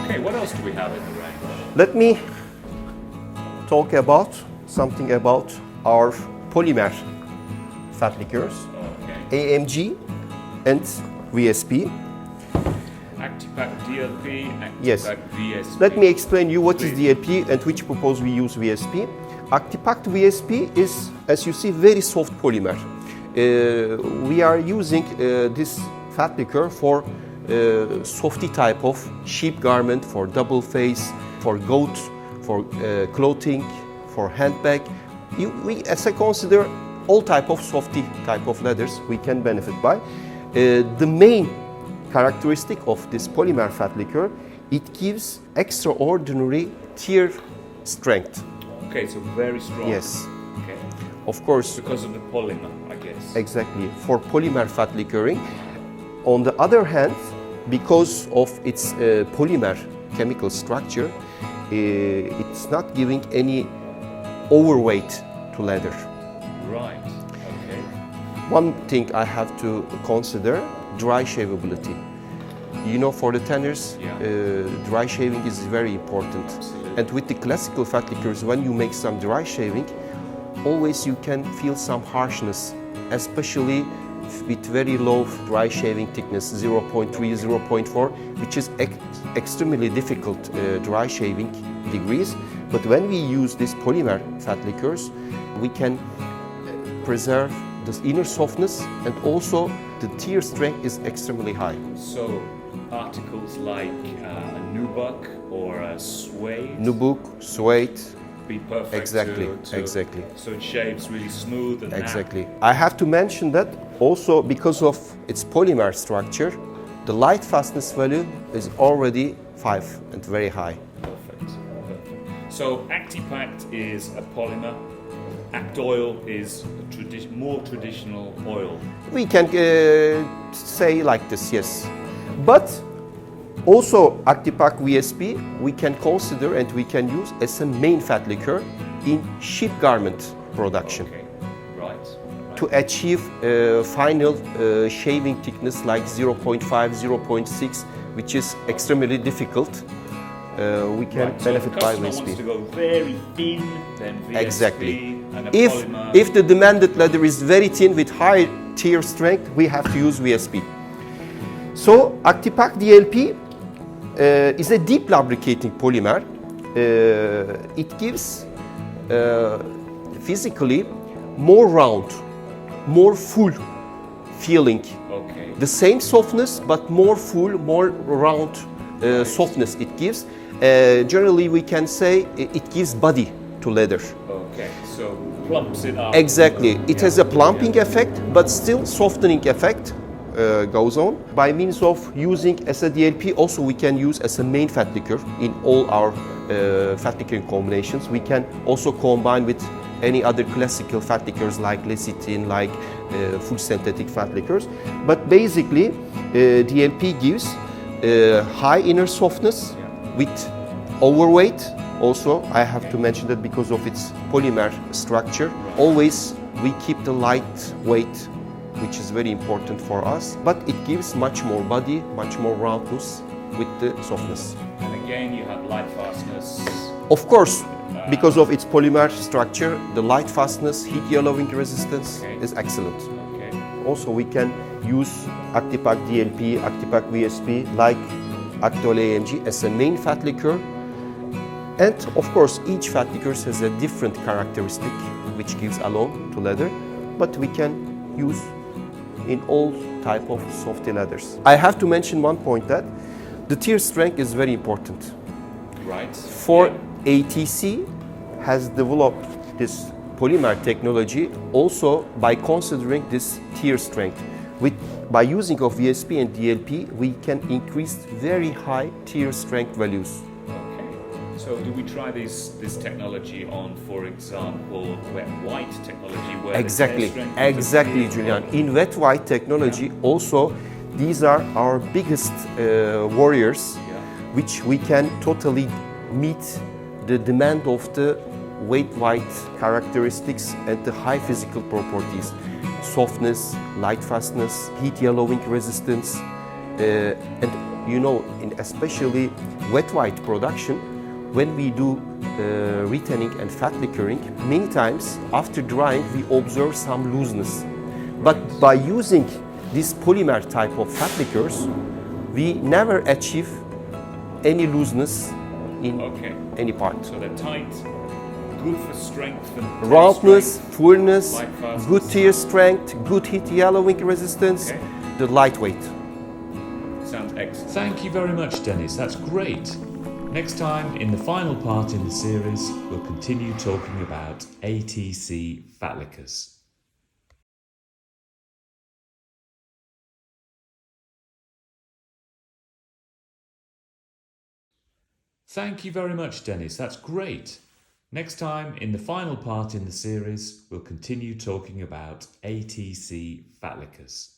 Okay, what else do we have in the range? Let me talk about something about our polymer Fatliquors, Okay. AMG and VSP. ActivePak DLP, Yes. ActivePak VSP. Let me explain you what is DLP and which purpose we use VSP. ActivePak VSP is, as you see, very soft polymer. We are using this Fatliquor for softy type of sheep garment, for double face, for goat, for clothing, for handbag. We as I consider all type of softy type of leathers we can benefit by. The main characteristic of this polymer Fatliquor, it gives extraordinary tear strength. Okay, so very strong. Yes, Okay. of course. Because of the polymer, I guess. Exactly, for polymer Fatliquoring. On the other hand, because of its polymer chemical structure, it's not giving any overweight to leather. Right. Okay. One thing I have to consider, dry shavability. You know, for the tanners, dry shaving is very important. Absolutely. And with the classical Fatliquors, when you make some dry shaving, always you can feel some harshness, especially with very low dry shaving thickness, 0.3, 0.4, which is extremely difficult dry shaving degrees. But when we use these polymer Fatliquors, we can preserve the inner softness, and also the tear strength is extremely high. So, articles like a nubuck or a suede Nubuck, suede, be perfect. exactly, to, exactly. So it shaves really smooth and Exactly. I have to mention that also because of its polymer structure, the light fastness value is already 5 and very high. Perfect. Perfect. So ActivePak is a polymer. ActOil is a more traditional oil. We can say like this, yes. But also ActivePak VSP we can consider and we can use as a main Fatliquor in sheep garment production. Okay. Right. To achieve final shaving thickness like 0.5, 0.6, which is extremely difficult, we can benefit by So if a customer wants to VSP. go very thin, then VSP Exactly. and a If polymer. the demanded leather is very thin with high tear strength, we have to use VSP. So ActivePak DLP is a deep lubricating polymer. It gives physically more round, more full feeling. Okay. The same softness, but more full, more round softness it gives. Generally, we can say it gives body to leather. Okay. So plumps it up. Exactly. It has a plumping effect, but still softening effect goes on. By means of using as a DLP, also we can use as a main Fatliquor in all our Fatliquoring combinations. We can also combine with any other classical Fatliquors like lecithin, like full synthetic Fatliquors. But basically, DLP gives high inner softness with overweight. Also, I have to mention that because of its polymer structure, always we keep the light weight, which is very important for us, but it gives much more body, much more roundness with the softness. And again, you have light fastness. Of course, because of its polymer structure, the light fastness, heat yellowing resistance is excellent. Okay. Also, we can use ActivePak DLP, ActivePak VSP, like ActOil AMG as a main Fatliquor. And of course, each Fatliquor has a different characteristic which gives alone to leather, but we can use in all type of softy leathers. I have to mention one point, that the tear strength is very important. Right. For ATC has developed this polymer technology also by considering this tear strength. By using of VSP and DLP, we can increase very high tear strength values. So do we try this technology on, for example, wet white technology? Where Exactly, the tear strength exactly, is Julian. In wet white technology, also, these are our biggest warriors, which we can totally meet the demand of the wet white characteristics and the high physical properties. Softness, light fastness, heat yellowing resistance, and you know, in especially wet white production, when we do retanning and fat liquoring, many times after drying we observe some looseness. But by using this polymer type of fat liquors, we never achieve any looseness in any part. So they're tight, good for strength and roundness, strength, fullness, light fastness. good tear strength, good heat yellowing resistance, the lightweight. Sounds excellent. Thank you very much, Deniz. That's great. Next time, in the final part in the series, we'll continue talking about ATC Fatliquors. Thank you very much, Deniz. That's great. Next time, in the final part in the series, we'll continue talking about ATC Fatliquors.